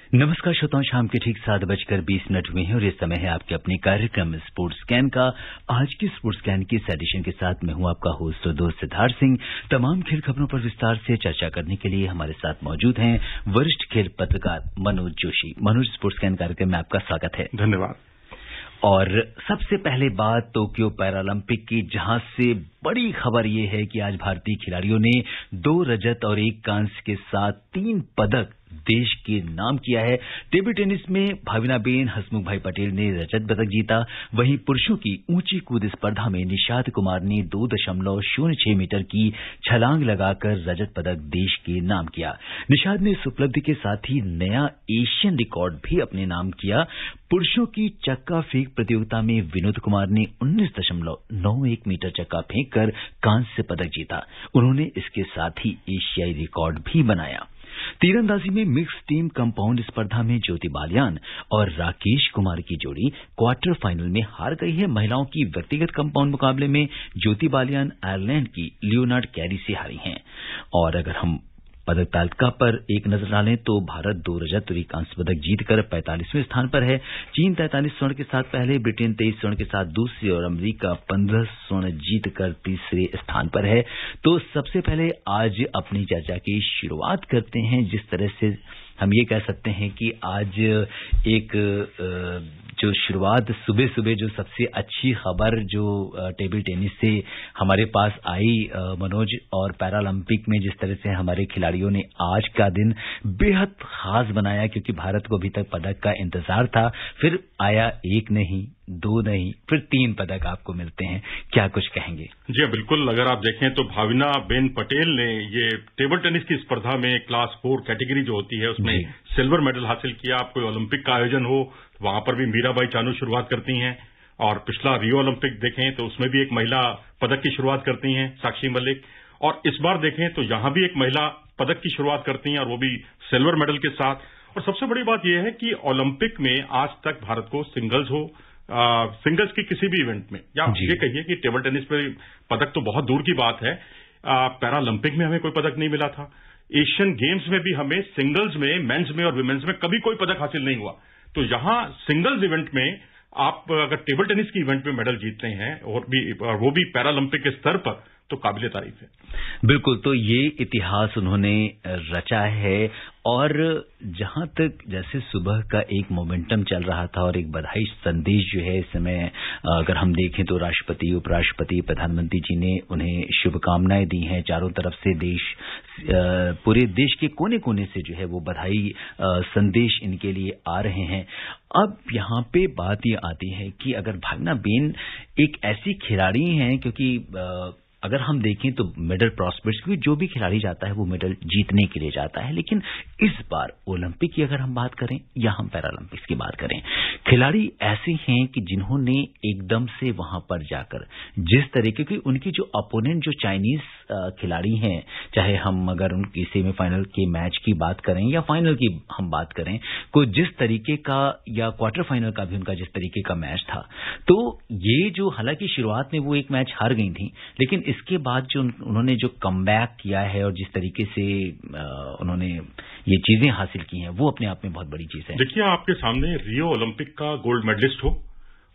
नमस्कार श्रोताओं, शाम के ठीक 7:20 हुए हैं और इस समय है आपके अपने कार्यक्रम स्पोर्ट्स स्कैन का। आज की स्पोर्ट्स स्कैन की इस एडिशन के साथ मैं हूं आपका होस्ट और दोस्त सिद्धार्थ सिंह। तमाम खेल खबरों पर विस्तार से चर्चा करने के लिए हमारे साथ मौजूद हैं वरिष्ठ खेल पत्रकार मनोज जोशी। मनोज, स्पोर्ट्स स्कैन कार्यक्रम में आपका स्वागत है। धन्यवाद। और सबसे पहले बात टोक्यो पैरालंपिक की, जहां से बड़ी खबर यह है कि आज भारतीय खिलाड़ियों ने 2 रजत और 1 कांस्य के साथ 3 पदक देश के नाम किया है। टेबल टेनिस में भाविनाबेन हसमुख भाई पटेल ने रजत पदक जीता। वहीं पुरुषों की ऊंची कूद स्पर्धा में निषाद कुमार ने 2.06 मीटर की छलांग लगाकर रजत पदक देश के नाम किया। निषाद ने इस उपलब्धि के साथ ही नया एशियन रिकॉर्ड भी अपने नाम किया। पुरुषों की चक्का फेंक प्रतियोगिता में विनोद कुमार ने 19.91 मीटर चक्का फेंक कर कांस्य पदक जीता। उन्होंने इसके साथ ही एशियाई रिकॉर्ड भी बनाया। तीरंदाजी में मिक्स टीम कंपाउंड स्पर्धा में ज्योति बालियान और राकेश कुमार की जोड़ी क्वार्टर फाइनल में हार गई है। महिलाओं की व्यक्तिगत कंपाउंड मुकाबले में ज्योति बालियान आयरलैंड की लियोनार्ड कैरी से हारी हैं। और अगर हम पदक तालिका पर एक नजर डालें तो भारत 2 रजत और 1 कांस्य पदक जीतकर 45वें स्थान पर है। चीन 43 स्वर्ण के साथ पहले, ब्रिटेन 23 स्वर्ण के साथ दूसरे और अमेरिका 15 स्वर्ण जीतकर तीसरे स्थान पर है। तो सबसे पहले आज अपनी चर्चा की शुरुआत करते हैं। जिस तरह से हम ये कह सकते हैं कि आज एक जो शुरुआत सुबह सुबह जो सबसे अच्छी खबर जो टेबल टेनिस से हमारे पास आई मनोज, और पैरालंपिक में जिस तरह से हमारे खिलाड़ियों ने आज का दिन बेहद खास बनाया, क्योंकि भारत को अभी तक पदक का इंतजार था। फिर आया 1 नहीं, 2 नहीं, फिर 3 पदक आपको मिलते हैं। क्या कुछ कहेंगे? जी बिल्कुल। अगर आप देखें तो भाविनाबेन पटेल ने ये टेबल टेनिस की स्पर्धा में क्लास 4 कैटेगरी जो होती है उसमें सिल्वर मेडल हासिल किया। आप कोई ओलंपिक का आयोजन हो वहां पर भी मीराबाई चानू शुरुआत करती हैं, और पिछला रियो ओलंपिक देखें तो उसमें भी एक महिला पदक की शुरुआत करती हैं, साक्षी मलिक। और इस बार देखें तो यहां भी एक महिला पदक की शुरुआत करती हैं और वो भी सिल्वर मेडल के साथ। और सबसे बड़ी बात यह है कि ओलंपिक में आज तक भारत को सिंगल्स की किसी भी इवेंट में, या ये कहिए कि टेबल टेनिस पे पदक तो बहुत दूर की बात है, पैरालंपिक में हमें कोई पदक नहीं मिला था। एशियन गेम्स में भी हमें सिंगल्स में, मेंस में और विमेंस में कभी कोई पदक हासिल नहीं हुआ। तो यहां सिंगल्स इवेंट में आप अगर टेबल टेनिस की इवेंट में मेडल जीतते हैं और वो भी पैरालंपिक के स्तर पर, तो काबिले तारीफ है। बिल्कुल। तो ये इतिहास उन्होंने रचा है। और जहां तक जैसे सुबह का एक मोमेंटम चल रहा था और एक बधाई संदेश जो है इस समय अगर हम देखें तो राष्ट्रपति, उपराष्ट्रपति, प्रधानमंत्री जी ने उन्हें शुभकामनाएं दी हैं। चारों तरफ से पूरे देश के कोने कोने से जो है वो बधाई संदेश इनके लिए आ रहे हैं। अब यहाँ पे बात ये आती है कि अगर भाविनाबेन एक ऐसी खिलाड़ी हैं, क्योंकि अगर हम देखें तो मेडल प्रॉस्पेक्ट्स, क्योंकि जो भी खिलाड़ी जाता है वो मेडल जीतने के लिए जाता है, लेकिन इस बार ओलंपिक की अगर हम बात करें या हम पैरालंपिक्स की बात करें, खिलाड़ी ऐसे हैं कि जिन्होंने एकदम से वहां पर जाकर जिस तरीके की उनकी जो अपोनेंट जो चाइनीज खिलाड़ी हैं, चाहे हम अगर उनकी सेमीफाइनल के मैच की बात करें या फाइनल की हम बात करें, को जिस तरीके का या क्वार्टर फाइनल का भी उनका जिस तरीके का मैच था, तो ये जो हालांकि शुरुआत में वो एक मैच हार गई थी, लेकिन इसके बाद जो उन्होंने जो कमबैक किया है और जिस तरीके से उन्होंने ये चीजें हासिल की हैं, वो अपने आप में बहुत बड़ी चीज है। देखिए, आपके सामने रियो ओलंपिक का गोल्ड मेडलिस्ट हो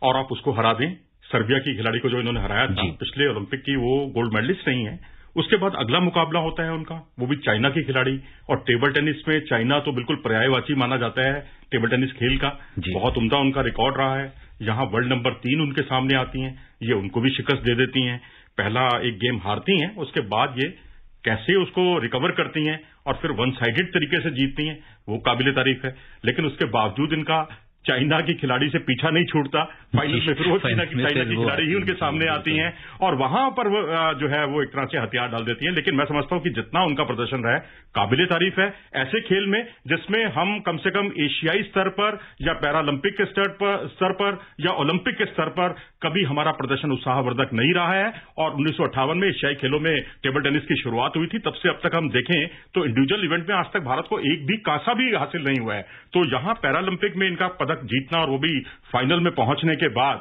और आप उसको हरा दें, सर्बिया की खिलाड़ी को जो इन्होंने हराया था पिछले ओलंपिक की, वो गोल्ड मेडलिस्ट नहीं है। उसके बाद अगला मुकाबला होता है उनका, वो भी चाइना की खिलाड़ी। और टेबल टेनिस में चाइना तो बिल्कुल पर्यायवाची माना जाता है टेबल टेनिस खेल का, बहुत उम्दा उनका रिकॉर्ड रहा है। यहाँ वर्ल्ड नंबर 3 उनके सामने आती हैं, ये उनको भी शिकस्त दे देती हैं। पहला एक गेम हारती हैं, उसके बाद ये कैसे उसको रिकवर करती हैं और फिर वन साइडेड तरीके से जीतती हैं, वो काबिले तारीफ है। लेकिन उसके बावजूद इनका चाइना की खिलाड़ी से पीछा नहीं छूटता। फाइनल में फिर वो चाइना की खिलाड़ी ही उनके सामने आती हैं और वहां पर जो है वो एक तरह से हथियार डाल देती हैं। लेकिन मैं समझता हूं कि जितना उनका प्रदर्शन रहा है काबिले तारीफ है। ऐसे खेल में जिसमें हम कम से कम एशियाई स्तर पर या पैरालंपिक के स्तर पर या ओलंपिक के स्तर पर कभी हमारा प्रदर्शन उत्साहवर्धक नहीं रहा है। और 1958 में एशियाई खेलों में टेबल टेनिस की शुरुआत हुई थी, तब से अब तक हम देखें तो इंडिविजुअल इवेंट में आज तक भारत को एक भी कांसा भी हासिल नहीं हुआ है। तो यहां पैरालंपिक में इनका पदक जीतना और वो भी फाइनल में पहुंचने के बाद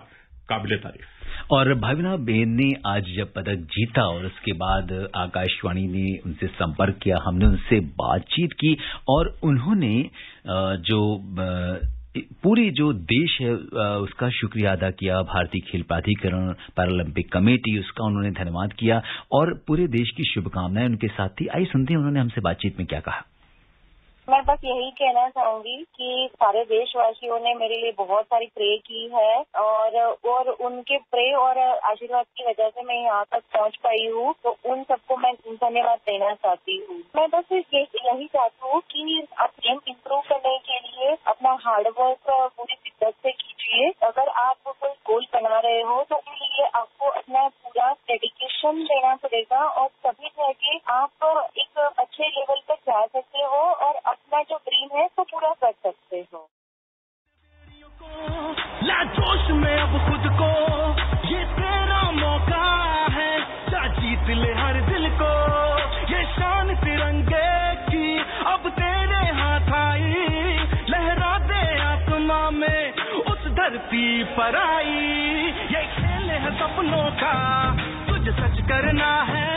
काबिले तारीफ। और भावना बेन ने आज जब पदक जीता और उसके बाद आकाशवाणी ने उनसे संपर्क किया, हमने उनसे बातचीत की और उन्होंने जो पूरी जो देश है उसका शुक्रिया अदा किया। भारतीय खेल प्राधिकरण, पैरालंपिक कमेटी, उसका उन्होंने धन्यवाद किया और पूरे देश की शुभकामनाएं उनके साथ थी। आइए सुनते हैं उन्होंने हमसे बातचीत में क्या कहा। मैं बस यही कहना चाहूंगी कि सारे देशवासियों ने मेरे लिए बहुत सारी प्रे की है और उनके प्रे और आशीर्वाद की वजह से मैं यहाँ तक पहुँच पाई हूँ, तो उन सबको मैं धन्यवाद देना चाहती हूँ। मैं बस यही चाहती हूँ कि आप गेम इंप्रूव करने के लिए अपना हार्डवर्क पूरी शिद्दत से कीजिए। अगर आप कोई गोल बना रहे हो तो उसके लिए आपको अपना पूरा डेडिकेशन देना पड़ेगा और तभी जाके आप एक अच्छे लेवल पर जा सकते हो और अपना जो ड्रीम है वो पूरा कर सकते हो। ला जोश में अब खुद को, ये तेरा मौका है, जा जीत ले हर दिल को, ये शान तिरंगे की अब तेरे हाथ आई, लहरा दे आसमां में उस धरती पर आई, ये खेल है सपनों का, तुझे सच करना है।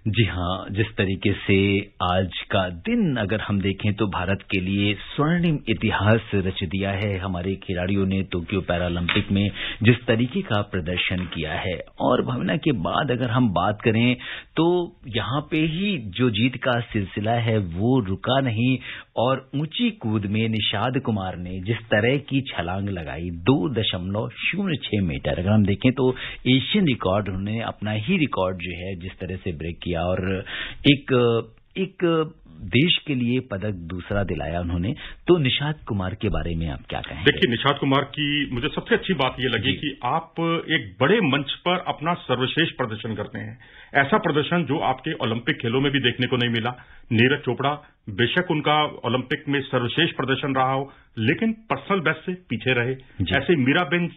जी हाँ, जिस तरीके से आज का दिन अगर हम देखें तो भारत के लिए स्वर्णिम इतिहास रच दिया है हमारे खिलाड़ियों ने टोक्यो पैरालंपिक में जिस तरीके का प्रदर्शन किया है। और भावना के बाद अगर हम बात करें तो यहाँ पे ही जो जीत का सिलसिला है वो रुका नहीं और ऊंची कूद में निषाद कुमार ने जिस तरह की छलांग लगाई 2.06 मीटर, अगर हम देखें तो एशियन रिकॉर्ड उन्होंने अपना ही रिकॉर्ड जो है जिस तरह से ब्रेक किया और एक देश के लिए पदक दूसरा दिलाया उन्होंने। तो निषाद कुमार के बारे में आप क्या कहेंगे? देखिए, निषाद कुमार की मुझे सबसे अच्छी बात ये लगी कि आप एक बड़े मंच पर अपना सर्वश्रेष्ठ प्रदर्शन करते हैं। ऐसा प्रदर्शन जो आपके ओलंपिक खेलों में भी देखने को नहीं मिला। नीरज चोपड़ा बेशक उनका ओलंपिक में सर्वश्रेष्ठ प्रदर्शन रहा हो लेकिन पर्सनल बेस्ट से पीछे रहे। ऐसे मीराबेन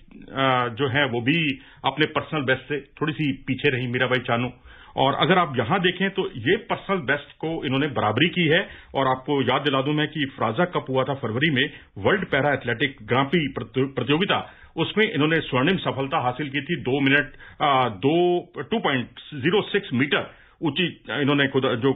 जो है वो भी अपने पर्सनल बेस्ट से थोड़ी सी पीछे रही, मीराबाई चानू। और अगर आप यहां देखें तो ये पर्सनल बेस्ट को इन्होंने बराबरी की है। और आपको याद दिला दूं मैं कि फ्राजा कप हुआ था फरवरी में, वर्ल्ड पैरा एथलेटिक ग्रां प्री प्रतियोगिता, उसमें इन्होंने स्वर्णिम सफलता हासिल की थी। 2.06 मीटर ऊंची इन्होंने जो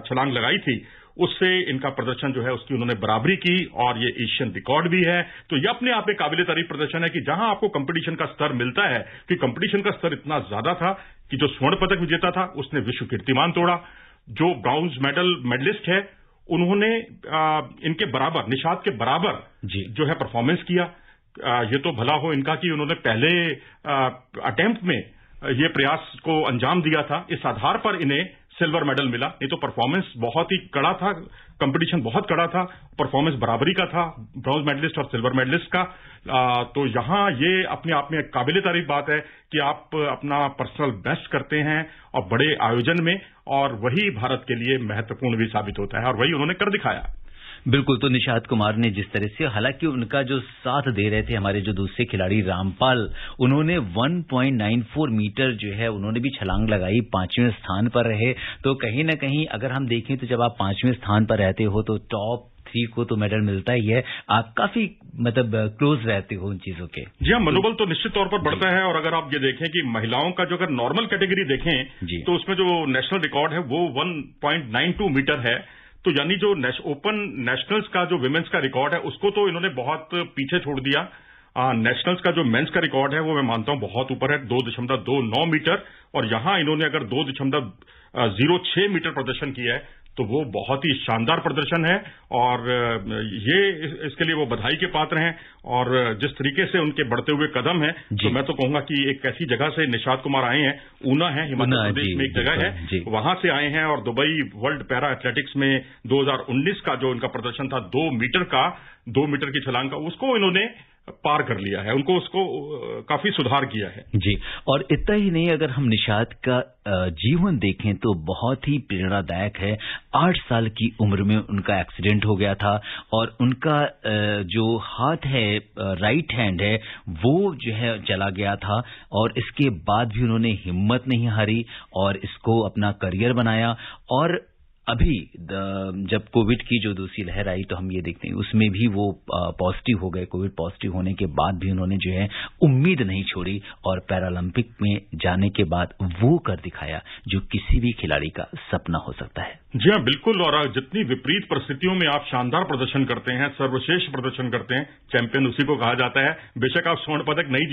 छलांग लगाई थी उससे इनका प्रदर्शन जो है उसकी उन्होंने बराबरी की और ये एशियन रिकॉर्ड भी है। तो ये अपने आप में काबिले तारीफ प्रदर्शन है कि जहां आपको कंपटीशन का स्तर मिलता है, कि कंपटीशन का स्तर इतना ज्यादा था कि जो स्वर्ण पदक विजेता था उसने विश्व कीर्तिमान तोड़ा। जो ब्रॉन्ज मेडलिस्ट है उन्होंने इनके बराबर, निषाद के बराबर जो है परफॉर्मेंस किया। ये तो भला हो इनका कि उन्होंने पहले अटेम्प्ट में ये प्रयास को अंजाम दिया था, इस आधार पर इन्हें सिल्वर मेडल मिला। नहीं तो परफॉर्मेंस बहुत ही कड़ा था, कंपटीशन बहुत कड़ा था, परफॉर्मेंस बराबरी का था ब्रॉन्ज मेडलिस्ट और सिल्वर मेडलिस्ट का। तो यहां ये अपने आप में काबिले तारीफ बात है कि आप अपना पर्सनल बेस्ट करते हैं और बड़े आयोजन में, और वही भारत के लिए महत्वपूर्ण भी साबित होता है और वही उन्होंने कर दिखाया। बिल्कुल। तो निषाद कुमार ने जिस तरह से, हालांकि उनका जो साथ दे रहे थे हमारे जो दूसरे खिलाड़ी रामपाल, उन्होंने 1.94 मीटर जो है उन्होंने भी छलांग लगाई, 5वें स्थान पर रहे। तो कहीं ना कहीं अगर हम देखें तो जब आप 5वें स्थान पर रहते हो तो टॉप 3 को तो मेडल मिलता ही है। आप काफी मतलब क्लोज रहते हो उन चीजों के। जी हाँ, मनोबल तो निश्चित तौर पर बढ़ता है। और अगर आप ये देखें कि महिलाओं का जो अगर नॉर्मल कैटेगरी देखें तो उसमें जो नेशनल रिकॉर्ड है वो 1.92 मीटर है। तो यानी जो ओपन नेशनल्स का जो विमेंस का रिकॉर्ड है उसको तो इन्होंने बहुत पीछे छोड़ दिया। नेशनल्स का जो मेंस का रिकॉर्ड है वो मैं मानता हूं बहुत ऊपर है, 2.29 मीटर। और यहां इन्होंने अगर 2.06 मीटर प्रदर्शन किया है तो वो बहुत ही शानदार प्रदर्शन है और ये इसके लिए वो बधाई के पात्र हैं। और जिस तरीके से उनके बढ़ते हुए कदम हैं, तो मैं तो कहूंगा कि एक ऐसी जगह से निषाद कुमार आए हैं, ऊना है हिमाचल प्रदेश में एक जगह है, वहां से आए हैं और दुबई वर्ल्ड पैरा एथलेटिक्स में 2019 का जो इनका प्रदर्शन था 2 मीटर की छलांग का, उसको इन्होंने पार कर लिया है, उनको उसको काफी सुधार किया है। जी, और इतना ही नहीं, अगर हम निषाद का जीवन देखें तो बहुत ही प्रेरणादायक है। 8 साल की उम्र में उनका एक्सीडेंट हो गया था और उनका जो हाथ है, राइट हैंड है, वो जो है चला गया था और इसके बाद भी उन्होंने हिम्मत नहीं हारी और इसको अपना करियर बनाया। और अभी जब कोविड की जो दूसरी लहर आई तो हम ये देखते हैं उसमें भी वो पॉजिटिव हो गए। कोविड पॉजिटिव होने के बाद भी उन्होंने जो है उम्मीद नहीं छोड़ी और पैरालंपिक में जाने के बाद वो कर दिखाया जो किसी भी खिलाड़ी का सपना हो सकता है। जी हाँ, बिल्कुल। और जितनी विपरीत परिस्थितियों में आप शानदार प्रदर्शन करते हैं, सर्वश्रेष्ठ प्रदर्शन करते हैं, चैंपियन उसी को कहा जाता है। बेशक आप स्वर्ण पदक नहीं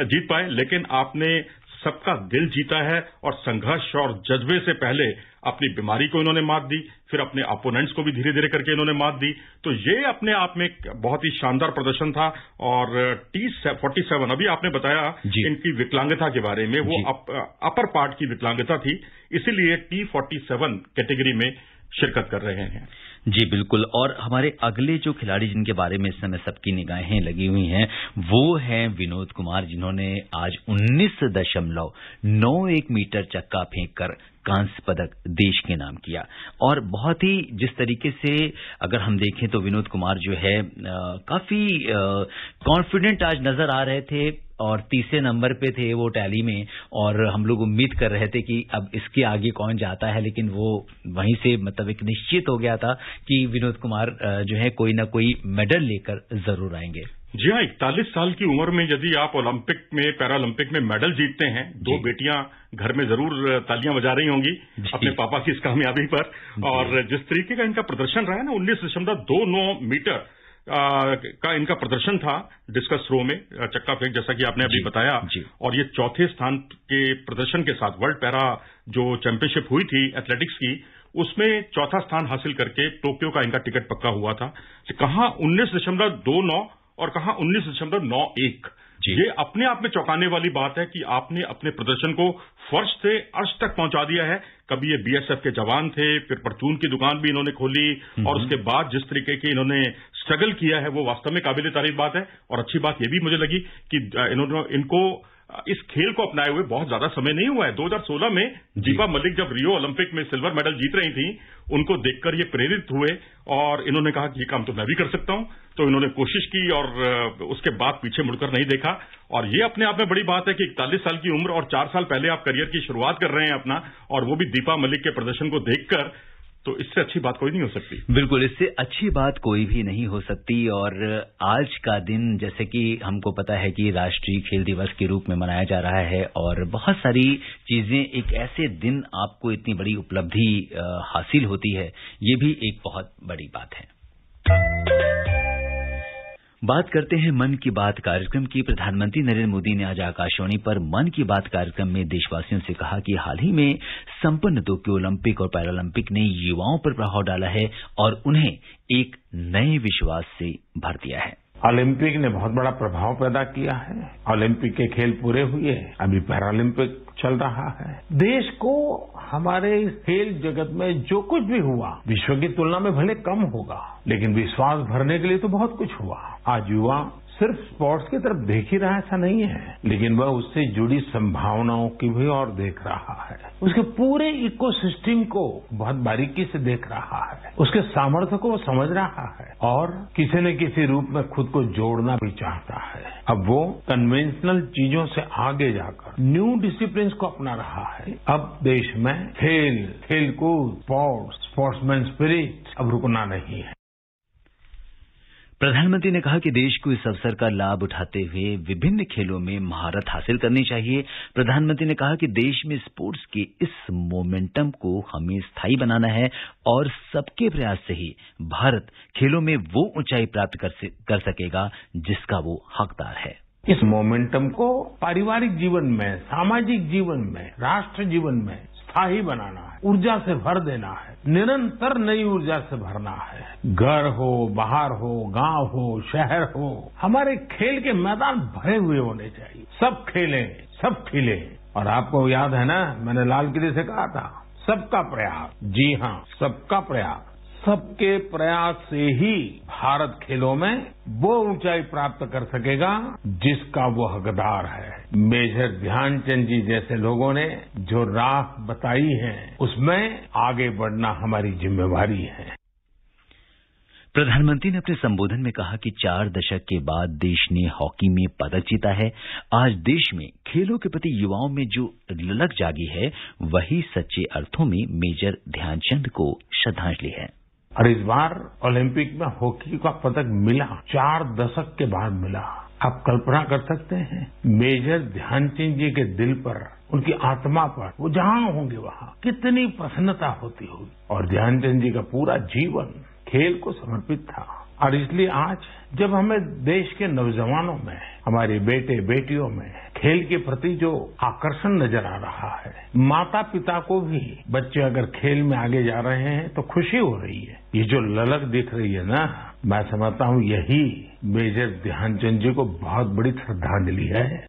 जीत पाए, लेकिन आपने सबका दिल जीता है और संघर्ष और जज्बे से पहले अपनी बीमारी को इन्होंने मात दी, फिर अपने अपोनेंट्स को भी धीरे धीरे करके इन्होंने मात दी। तो ये अपने आप में बहुत ही शानदार प्रदर्शन था। और T47 अभी आपने बताया इनकी विकलांगता के बारे में, वो अपर पार्ट की विकलांगता थी, इसीलिए T47 कैटेगरी में शिरकत कर रहे हैं। जी बिल्कुल। और हमारे अगले जो खिलाड़ी जिनके बारे में इस समय सबकी निगाहें लगी हुई हैं वो हैं विनोद कुमार, जिन्होंने आज 19.91 मीटर चक्का फेंककर कांस्य पदक देश के नाम किया। और बहुत ही जिस तरीके से अगर हम देखें तो विनोद कुमार जो है काफी कॉन्फिडेंट आज नजर आ रहे थे और तीसरे नंबर पे थे वो टैली में, और हम लोग उम्मीद कर रहे थे कि अब इसके आगे कौन जाता है, लेकिन वो वहीं से मतलब एक निश्चित हो गया था कि विनोद कुमार जो है कोई ना कोई मेडल लेकर जरूर आएंगे। जी हाँ, 41 साल की उम्र में यदि आप ओलंपिक में, पैरालंपिक में मेडल जीतते हैं, दो बेटियां घर में जरूर तालियां बजा रही होंगी अपने पापा की इस कामयाबी पर। और जिस तरीके का इनका प्रदर्शन रहा है ना, 19.29 मीटर का इनका प्रदर्शन था डिस्कस थ्रो में, चक्का फेंक, जैसा कि आपने अभी बताया। और ये चौथे स्थान के प्रदर्शन के साथ वर्ल्ड पैरा जो चैंपियनशिप हुई थी एथलेटिक्स की, उसमें चौथा स्थान हासिल करके टोक्यो का इनका टिकट पक्का हुआ था। कहां 19.29 और कहां 19.91। ये अपने आप में चौंकाने वाली बात है कि आपने अपने प्रदर्शन को फर्श से अर्श तक पहुंचा दिया है। कभी ये बीएसएफ के जवान थे, फिर परचून की दुकान भी इन्होंने खोली, और उसके बाद जिस तरीके की इन्होंने स्ट्रगल किया है वो वास्तव में काबिल तारीफ बात है। और अच्छी बात ये भी मुझे लगी कि इनको इस खेल को अपनाए हुए बहुत ज्यादा समय नहीं हुआ है। 2016 में दीपा मलिक जब रियो ओलंपिक में सिल्वर मेडल जीत रही थी, उनको देखकर ये प्रेरित हुए और इन्होंने कहा कि ये काम तो मैं भी कर सकता हूं। तो इन्होंने कोशिश की और उसके बाद पीछे मुड़कर नहीं देखा। और ये अपने आप में बड़ी बात है कि 41 साल की उम्र और 4 साल पहले आप करियर की शुरुआत कर रहे हैं अपना, और वो भी दीपा मलिक के प्रदर्शन को देखकर। तो इससे अच्छी बात कोई नहीं हो सकती। बिल्कुल, इससे अच्छी बात कोई भी नहीं हो सकती। और आज का दिन, जैसे कि हमको पता है कि राष्ट्रीय खेल दिवस के रूप में मनाया जा रहा है, और बहुत सारी चीजें, एक ऐसे दिन आपको इतनी बड़ी उपलब्धि हासिल होती है, ये भी एक बहुत बड़ी बात है। बात करते हैं मन की बात कार्यक्रम की। प्रधानमंत्री नरेंद्र मोदी ने आज आकाशवाणी पर मन की बात कार्यक्रम में देशवासियों से कहा कि हाल ही में संपन्न टोक्यो ओलंपिक और पैरालंपिक ने युवाओं पर प्रभाव डाला है और उन्हें एक नए विश्वास से भर दिया है। ओलंपिक ने बहुत बड़ा प्रभाव पैदा किया है। ओलंपिक के खेल पूरे हुए, अभी पैरालंपिक चल रहा है। देश को हमारे खेल जगत में जो कुछ भी हुआ, विश्व की तुलना में भले कम होगा, लेकिन विश्वास भरने के लिए तो बहुत कुछ हुआ। आज युवा सिर्फ स्पोर्ट्स की तरफ देख ही रहा, ऐसा नहीं है, लेकिन वह उससे जुड़ी संभावनाओं की भी और देख रहा है। उसके पूरे इकोसिस्टम को बहुत बारीकी से देख रहा है, उसके सामर्थ्य को समझ रहा है, और किसी न किसी रूप में खुद को जोड़ना भी चाहता है। अब वो कन्वेंशनल चीजों से आगे जाकर न्यू डिसिप्लिन को अपना रहा है। अब देश में खेलकूद, स्पोर्ट्समैन स्पिरिट अब रुकना नहीं है। प्रधानमंत्री ने कहा कि देश को इस अवसर का लाभ उठाते हुए विभिन्न खेलों में महारत हासिल करनी चाहिए। प्रधानमंत्री ने कहा कि देश में स्पोर्ट्स के इस मोमेंटम को हमें स्थायी बनाना है और सबके प्रयास से ही भारत खेलों में वो ऊंचाई प्राप्त कर सकेगा जिसका वो हकदार है। इस मोमेंटम को पारिवारिक जीवन में, सामाजिक जीवन में, राष्ट्र जीवन में स्थायी बनाना है, ऊर्जा से भर देना है, निरंतर नई ऊर्जा से भरना है। घर हो, बाहर हो, गांव हो, शहर हो, हमारे खेल के मैदान भरे हुए होने चाहिए। सब खेलें, सब खिले। और आपको याद है ना, मैंने लाल किले से कहा था, सबका प्रयास। जी हाँ, सबका प्रयास। सबके प्रयास से ही भारत खेलों में वो ऊंचाई प्राप्त कर सकेगा जिसका वो हकदार है। मेजर ध्यानचंद जी जैसे लोगों ने जो राह बताई है, उसमें आगे बढ़ना हमारी जिम्मेवारी है। प्रधानमंत्री ने अपने संबोधन में कहा कि 4 दशक के बाद देश ने हॉकी में पदक जीता है। आज देश में खेलों के प्रति युवाओं में जो ललक जागी है, वही सच्चे अर्थों में मेजर ध्यानचंद को श्रद्धांजलि है। और इस बार ओलंपिक में हॉकी का पदक मिला, 4 दशक के बाद मिला। आप कल्पना कर सकते हैं मेजर ध्यानचंद जी के दिल पर, उनकी आत्मा पर, वो जहां होंगे वहां कितनी प्रसन्नता होती होगी। और ध्यानचंद जी का पूरा जीवन खेल को समर्पित था। और इसलिए आज जब हमें देश के नौजवानों में, हमारे बेटे बेटियों में खेल के प्रति जो आकर्षण नजर आ रहा है, माता पिता को भी बच्चे अगर खेल में आगे जा रहे हैं तो खुशी हो रही है। ये जो ललक दिख रही है ना, मैं समझता हूँ यही मेजर ध्यानचंद जी को बहुत बड़ी श्रद्धांजलि है।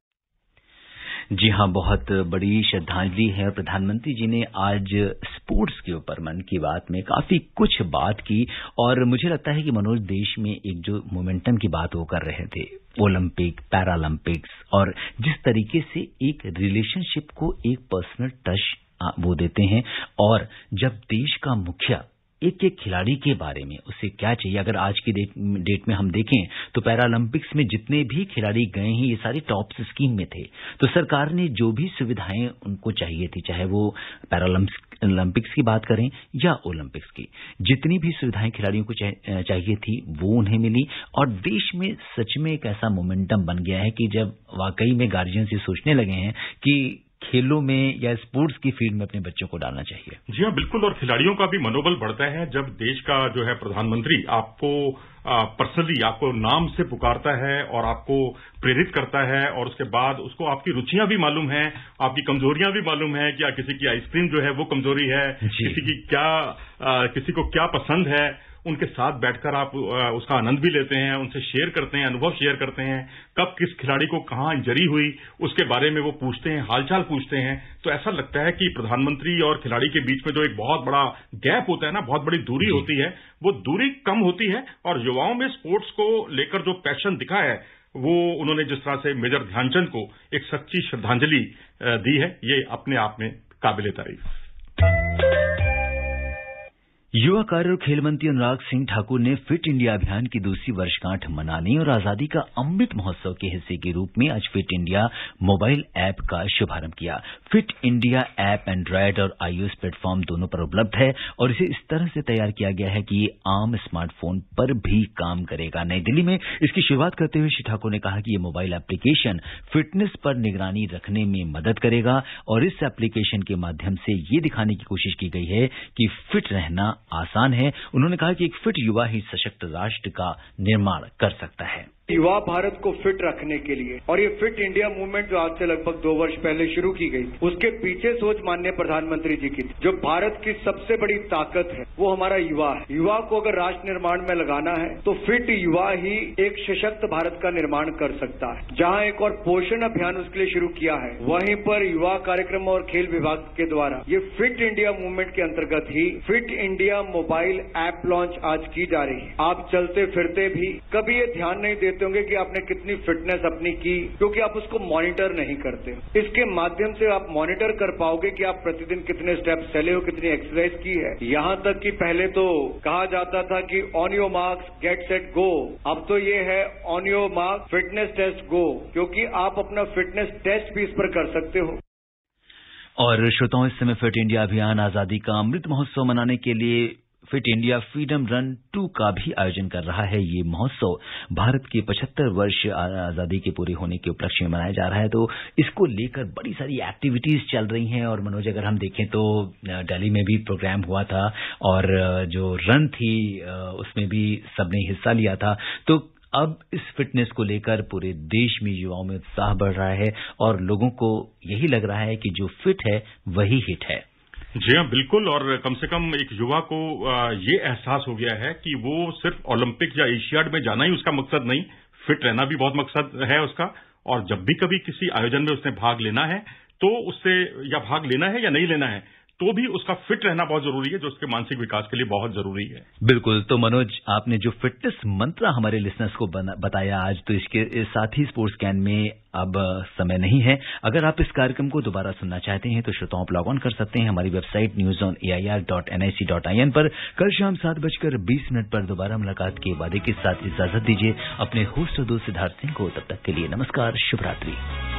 जी हाँ, बहुत बड़ी श्रद्धांजलि है। और प्रधानमंत्री जी ने आज स्पोर्ट्स के ऊपर मन की बात में काफी कुछ बात की। और मुझे लगता है कि मनोज, देश में एक जो मोमेंटम की बात वो कर रहे थे, ओलंपिक, पैरालंपिक्स, और जिस तरीके से एक रिलेशनशिप को एक पर्सनल टच वो देते हैं। और जब देश का मुखिया एक एक खिलाड़ी के बारे में उसे क्या चाहिए, अगर आज की डेट में हम देखें तो पैरालंपिक्स में जितने भी खिलाड़ी गए हैं ये सारे टॉप स्कीम में थे। तो सरकार ने जो भी सुविधाएं उनको चाहिए थी, चाहे वो पैरालंपिक्स की बात करें या ओलंपिक्स की, जितनी भी सुविधाएं खिलाड़ियों को चाहिए थी वो उन्हें मिली। और देश में सच में एक ऐसा मोमेंटम बन गया है कि जब वाकई में गार्जियंस ये सोचने लगे हैं कि खेलों में या स्पोर्ट्स की फील्ड में अपने बच्चों को डालना चाहिए। जी हाँ, बिल्कुल। और खिलाड़ियों का भी मनोबल बढ़ता है जब देश का जो है प्रधानमंत्री आपको पर्सनली आपको नाम से पुकारता है और आपको प्रेरित करता है। और उसके बाद उसको आपकी रुचियां भी मालूम है, आपकी कमजोरियां भी मालूम है कि किसी की आइसक्रीम जो है वो कमजोरी है, किसी को क्या पसंद है। उनके साथ बैठकर आप उसका आनंद भी लेते हैं, उनसे शेयर करते हैं, अनुभव शेयर करते हैं, कब किस खिलाड़ी को कहां इंजरी हुई उसके बारे में वो पूछते हैं, हालचाल पूछते हैं। तो ऐसा लगता है कि प्रधानमंत्री और खिलाड़ी के बीच में जो एक बहुत बड़ा गैप होता है ना, बहुत बड़ी दूरी होती है, वो दूरी कम होती है। और युवाओं में स्पोर्ट्स को लेकर जो पैशन दिखा है, वो उन्होंने जिस तरह से मेजर ध्यानचंद को एक सच्ची श्रद्धांजलि दी है, ये अपने आप में काबिले तारीफ। युवा कार्य और खेल मंत्री अनुराग सिंह ठाकुर ने फिट इंडिया अभियान की दूसरी वर्षगांठ मनाने और आजादी का अमृत महोत्सव के हिस्से के रूप में आज फिट इंडिया मोबाइल ऐप का शुभारंभ किया। फिट इंडिया ऐप एंड्रॉयड और आईओएस प्लेटफॉर्म दोनों पर उपलब्ध है और इसे इस तरह से तैयार किया गया है कि ये आम स्मार्टफोन पर भी काम करेगा। नई दिल्ली में इसकी शुरुआत करते हुए श्री ठाकुर ने कहा कि ये मोबाइल एप्लीकेशन फिटनेस पर निगरानी रखने में मदद करेगा और इस एप्लीकेशन के माध्यम से ये दिखाने की कोशिश की गई है कि फिट रहना आसान है। उन्होंने कहा कि एक फिट युवा ही सशक्त राष्ट्र का निर्माण कर सकता है। युवा भारत को फिट रखने के लिए और ये फिट इंडिया मूवमेंट जो आज से लगभग 2 वर्ष पहले शुरू की गई, उसके पीछे सोच माननीय प्रधानमंत्री जी की, जो भारत की सबसे बड़ी ताकत है वो हमारा युवा है। युवा को अगर राष्ट्र निर्माण में लगाना है तो फिट युवा ही एक सशक्त भारत का निर्माण कर सकता है। जहां एक और पोषण अभियान उसके लिए शुरू किया है, वहीं पर युवा कार्यक्रम और खेल विभाग के द्वारा ये फिट इंडिया मूवमेंट के अंतर्गत ही fit India mobile app launch आज की जा रही है। आप चलते फिरते भी कभी ये ध्यान नहीं देते होंगे कि आपने कितनी फिटनेस अपनी की, क्योंकि आप उसको मॉनिटर नहीं करते। इसके माध्यम से आप मॉनिटर कर पाओगे कि आप प्रतिदिन कितने स्टेप्स चले हो, कितनी एक्सरसाइज की है। यहां तक कि पहले तो कहा जाता था कि on your marks get set go, अब तो ये है on your mark fitness test go, क्योंकि आप अपना फिटनेस टेस्ट भी इस पर कर सकते हो। और श्रोताओं, इस समय फिट इंडिया अभियान आजादी का अमृत महोत्सव मनाने के लिए फिट इंडिया फ्रीडम रन 2 का भी आयोजन कर रहा है। ये महोत्सव भारत के 75 वर्ष आजादी के पूरे होने के उपलक्ष्य में मनाया जा रहा है, तो इसको लेकर बड़ी सारी एक्टिविटीज चल रही हैं। और मनोज, अगर हम देखें तो दिल्ली में भी प्रोग्राम हुआ था और जो रन थी उसमें भी सबने हिस्सा लिया था। तो अब इस फिटनेस को लेकर पूरे देश में युवाओं में उत्साह बढ़ रहा है और लोगों को यही लग रहा है कि जो फिट है वही हिट है। जी हाँ, बिल्कुल। और कम से कम एक युवा को ये एहसास हो गया है कि वो सिर्फ ओलंपिक या एशियाड में जाना ही उसका मकसद नहीं, फिट रहना भी बहुत मकसद है उसका। और जब भी कभी किसी आयोजन में उसने भाग लेना है तो उससे या भाग लेना है या नहीं लेना है, तो भी उसका फिट रहना बहुत जरूरी है, जो उसके मानसिक विकास के लिए बहुत जरूरी है। बिल्कुल। तो मनोज, आपने जो फिटनेस मंत्र हमारे लिसनर्स को बताया आज, तो इसके साथ ही स्पोर्ट्स कैन में अब समय नहीं है। अगर आप इस कार्यक्रम को दोबारा सुनना चाहते हैं तो श्रोताओं आप लॉग ऑन कर सकते हैं हमारी वेबसाइट newsonair.nic.in पर। कल शाम 7:20 पर दोबारा मुलाकात के वादे के साथ इजाजत दीजिए अपने होस्ट और दोस्त सिद्धार्थ सिंह को। तब तक के लिए नमस्कार, शुभ रात्रि।